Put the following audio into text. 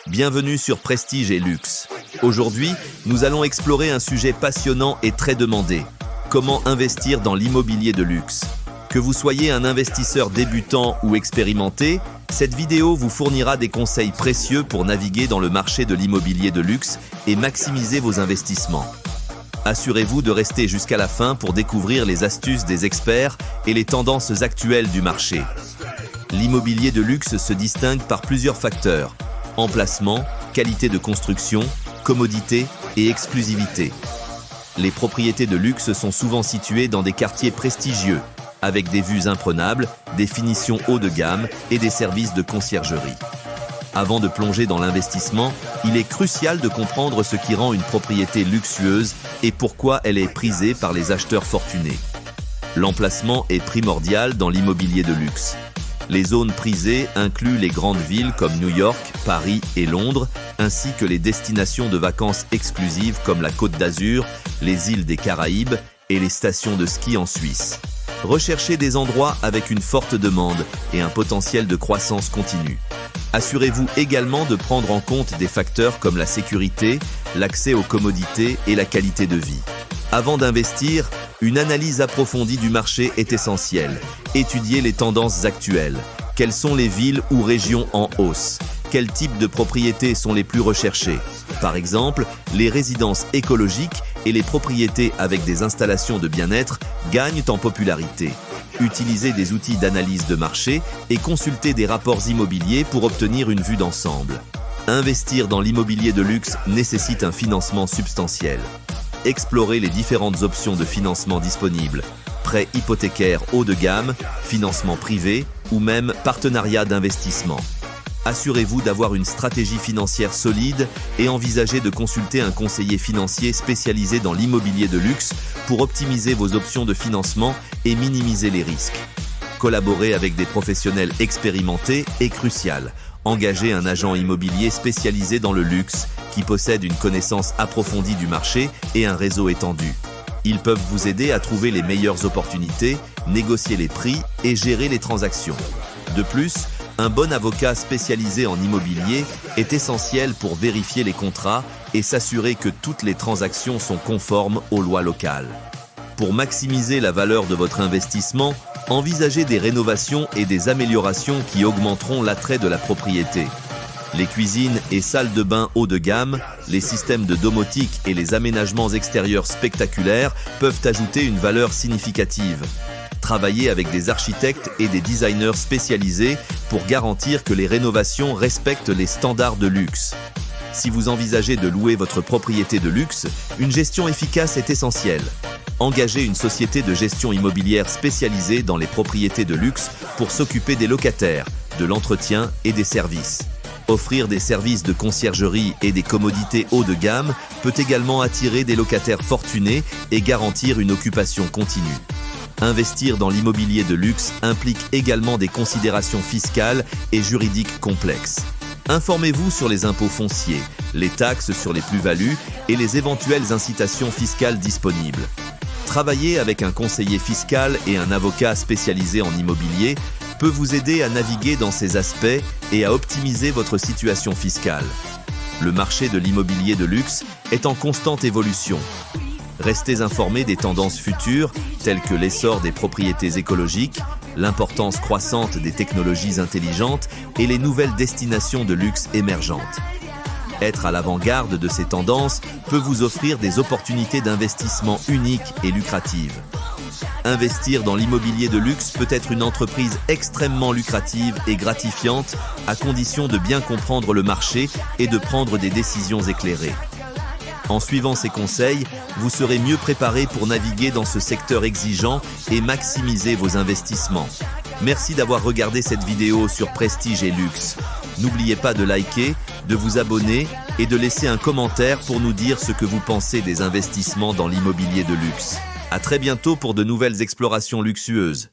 Bienvenue sur Prestige et Luxe. Aujourd'hui, nous allons explorer un sujet passionnant et très demandé. Comment investir dans l'immobilier de luxe? Que vous soyez un investisseur débutant ou expérimenté, cette vidéo vous fournira des conseils précieux pour naviguer dans le marché de l'immobilier de luxe et maximiser vos investissements. Assurez-vous de rester jusqu'à la fin pour découvrir les astuces des experts et les tendances actuelles du marché. L'immobilier de luxe se distingue par plusieurs facteurs: emplacement, qualité de construction, commodité et exclusivité. Les propriétés de luxe sont souvent situées dans des quartiers prestigieux, avec des vues imprenables, des finitions haut de gamme et des services de conciergerie. Avant de plonger dans l'investissement, il est crucial de comprendre ce qui rend une propriété luxueuse et pourquoi elle est prisée par les acheteurs fortunés. L'emplacement est primordial dans l'immobilier de luxe. Les zones prisées incluent les grandes villes comme New York, Paris et Londres, ainsi que les destinations de vacances exclusives comme la Côte d'Azur, les îles des Caraïbes et les stations de ski en Suisse. Recherchez des endroits avec une forte demande et un potentiel de croissance continue. Assurez-vous également de prendre en compte des facteurs comme la sécurité, l'accès aux commodités et la qualité de vie. Avant d'investir, une analyse approfondie du marché est essentielle. Étudiez les tendances actuelles. Quelles sont les villes ou régions en hausse? Quels types de propriétés sont les plus recherchées? Par exemple, les résidences écologiques et les propriétés avec des installations de bien-être gagnent en popularité. Utilisez des outils d'analyse de marché et consultez des rapports immobiliers pour obtenir une vue d'ensemble. Investir dans l'immobilier de luxe nécessite un financement substantiel. Explorez les différentes options de financement disponibles: prêt hypothécaire haut de gamme, financement privé ou même partenariat d'investissement. Assurez-vous d'avoir une stratégie financière solide et envisagez de consulter un conseiller financier spécialisé dans l'immobilier de luxe pour optimiser vos options de financement et minimiser les risques. Collaborer avec des professionnels expérimentés est crucial. Engagez un agent immobilier spécialisé dans le luxe qui possède une connaissance approfondie du marché et un réseau étendu. Ils peuvent vous aider à trouver les meilleures opportunités, négocier les prix et gérer les transactions. De plus, un bon avocat spécialisé en immobilier est essentiel pour vérifier les contrats et s'assurer que toutes les transactions sont conformes aux lois locales. Pour maximiser la valeur de votre investissement, envisagez des rénovations et des améliorations qui augmenteront l'attrait de la propriété. Les cuisines et salles de bain haut de gamme, les systèmes de domotique et les aménagements extérieurs spectaculaires peuvent ajouter une valeur significative. Travaillez avec des architectes et des designers spécialisés pour garantir que les rénovations respectent les standards de luxe. Si vous envisagez de louer votre propriété de luxe, une gestion efficace est essentielle. Engagez une société de gestion immobilière spécialisée dans les propriétés de luxe pour s'occuper des locataires, de l'entretien et des services. Offrir des services de conciergerie et des commodités haut de gamme peut également attirer des locataires fortunés et garantir une occupation continue. Investir dans l'immobilier de luxe implique également des considérations fiscales et juridiques complexes. Informez-vous sur les impôts fonciers, les taxes sur les plus-values et les éventuelles incitations fiscales disponibles. Travailler avec un conseiller fiscal et un avocat spécialisé en immobilier peut vous aider à naviguer dans ces aspects et à optimiser votre situation fiscale. Le marché de l'immobilier de luxe est en constante évolution. Restez informés des tendances futures, telles que l'essor des propriétés écologiques, l'importance croissante des technologies intelligentes et les nouvelles destinations de luxe émergentes. Être à l'avant-garde de ces tendances peut vous offrir des opportunités d'investissement uniques et lucratives. Investir dans l'immobilier de luxe peut être une entreprise extrêmement lucrative et gratifiante, à condition de bien comprendre le marché et de prendre des décisions éclairées. En suivant ces conseils, vous serez mieux préparé pour naviguer dans ce secteur exigeant et maximiser vos investissements. Merci d'avoir regardé cette vidéo sur Prestige et Luxe. N'oubliez pas de liker, de vous abonner et de laisser un commentaire pour nous dire ce que vous pensez des investissements dans l'immobilier de luxe. À très bientôt pour de nouvelles explorations luxueuses.